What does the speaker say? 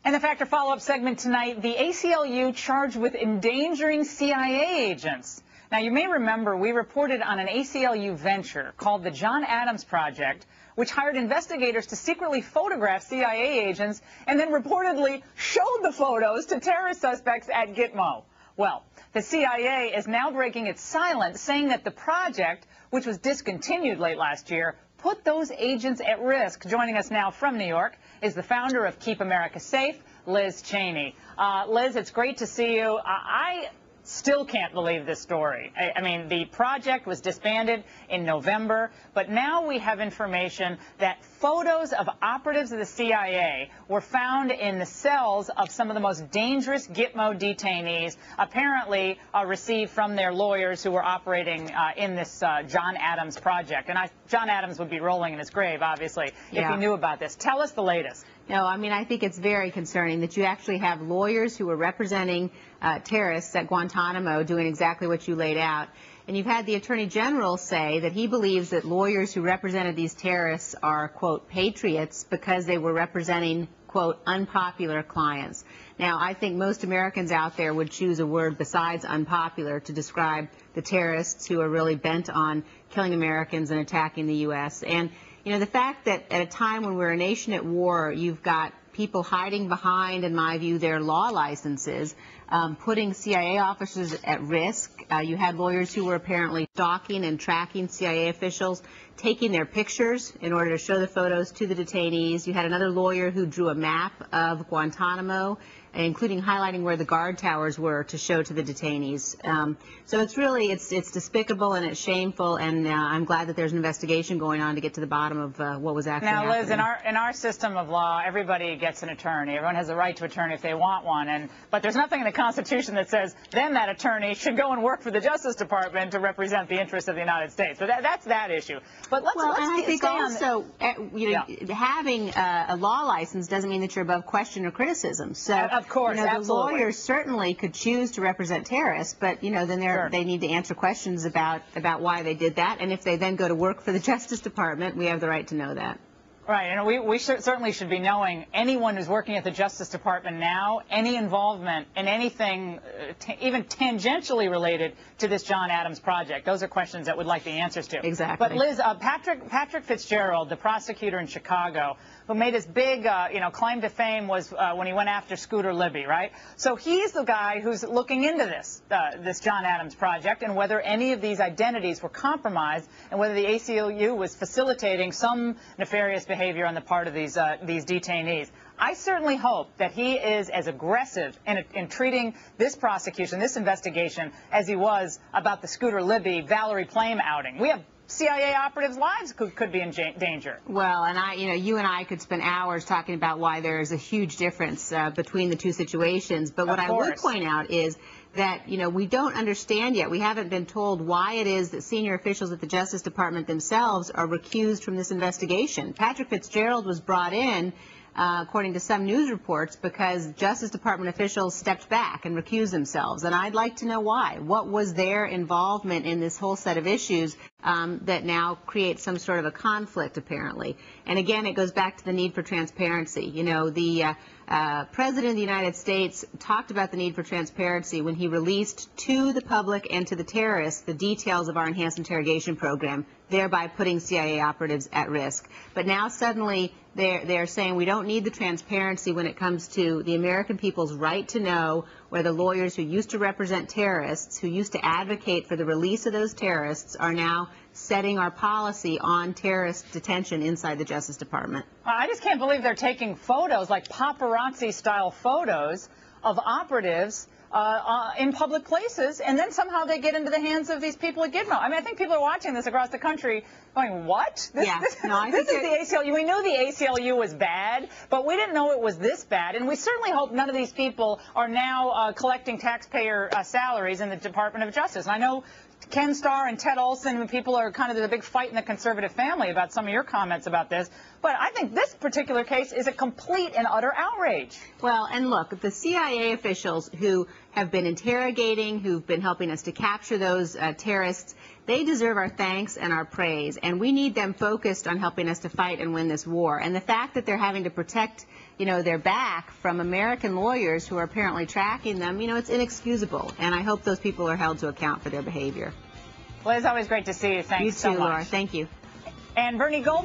And the Factor follow-up segment tonight, the ACLU charged with endangering CIA agents. Now, you may remember we reported on an ACLU venture called the John Adams Project, which hired investigators to secretly photograph CIA agents and then reportedly showed the photos to terrorist suspects at Gitmo. Well, the CIA is now breaking its silence, saying that the project, which was discontinued late last year, put those agents at risk. Joining us now from New York is the founder of Keep America Safe, Liz Cheney. Liz, it's great to see you. I still can't believe this story. I mean, the project was disbanded in November, but now we have information that photos of operatives of the CIA were found in the cells of some of the most dangerous Gitmo detainees, apparently received from their lawyers who were operating in this John Adams project. And John Adams would be rolling in his grave, obviously, if he knew about this. Tell us the latest. No, I mean, I think it's very concerning that you actually have lawyers who were representing terrorists at Guantanamo doing exactly what you laid out. And you've had the Attorney General say that he believes that lawyers who represented these terrorists are, quote, patriots because they were representing, quote, unpopular clients. Now, I think most Americans out there would choose a word besides unpopular to describe the terrorists who are really bent on killing Americans and attacking the U.S. And you know, the fact that at a time when we're a nation at war, you've got people hiding behind, in my view, their law licenses, putting CIA officers at risk. You had lawyers who were apparently stalking and tracking CIA officials, taking their pictures in order to show the photos to the detainees. You had another lawyer who drew a map of Guantanamo, including highlighting where the guard towers were to show to the detainees. So it's really, it's despicable and it's shameful, and I'm glad that there's an investigation going on to get to the bottom of what was actually happening. Now, Liz, in our system of law, everybody gets an attorney. Everyone has a right to attorney if they want one, but there's nothing in the Constitution that says then that attorney should go and work for the Justice Department to represent the interests of the United States. So that's that issue. But let's I think also, having a law license doesn't mean that you're above question or criticism. So, of course, the lawyers certainly could choose to represent terrorists, but then they need to answer questions about why they did that, and if they then go to work for the Justice Department, we have the right to know that. Right, and we certainly should be knowing anyone who's working at the Justice Department now, any involvement in anything even tangentially related to this John Adams project. Those are questions that we'd like the answers to. Exactly. But Liz, Patrick Fitzgerald, the prosecutor in Chicago, who made his big, claim to fame was when he went after Scooter Libby, right? So he's the guy who's looking into this John Adams project and whether any of these identities were compromised and whether the ACLU was facilitating some nefarious behavior on the part of these detainees. I certainly hope that he is as aggressive in treating this prosecution, this investigation, as he was about the Scooter Libby, Valerie Plame outing. We have CIA operatives' lives could be in danger. Well, and you and I could spend hours talking about why there is a huge difference between the two situations. But what I would point out is that, we don't understand yet. We haven't been told why it is that senior officials at the Justice Department themselves are recused from this investigation. Patrick Fitzgerald was brought in, according to some news reports, because Justice Department officials stepped back and recused themselves. And I'd like to know why. What was their involvement in this whole set of issues that now creates some sort of a conflict, apparently? And again, it goes back to the need for transparency. The President of the United States talked about the need for transparency when he released to the public and to the terrorists the details of our enhanced interrogation program, thereby putting CIA operatives at risk. But now suddenly they're saying we don't need the transparency when it comes to the American people's right to know where the lawyers who used to represent terrorists, who used to advocate for the release of those terrorists, are now setting our policy on terrorist detention inside the Justice Department. I just can't believe they're taking photos, like paparazzi-style photos, of operatives in public places, and then somehow they get into the hands of these people at Gitmo. I mean, I think people are watching this across the country going, what? This is the ACLU. We knew the ACLU was bad, but we didn't know it was this bad, and we certainly hope none of these people are now collecting taxpayer salaries in the Department of Justice. And I know Ken Starr and Ted Olson and people are kind of the big fight in the conservative family about some of your comments about this. But I think this particular case is a complete and utter outrage. Well, and look, the CIA officials who have been interrogating, who've been helping us to capture those terrorists, They deserve our thanks and our praise, and we need them focused on helping us to fight and win this war. And the fact that they're having to protect, their back from American lawyers who are apparently tracking them, it's inexcusable. And I hope those people are held to account for their behavior. Well, it's always great to see you. Thanks so much. You too, Laura. Thank you. And Bernie Goldman.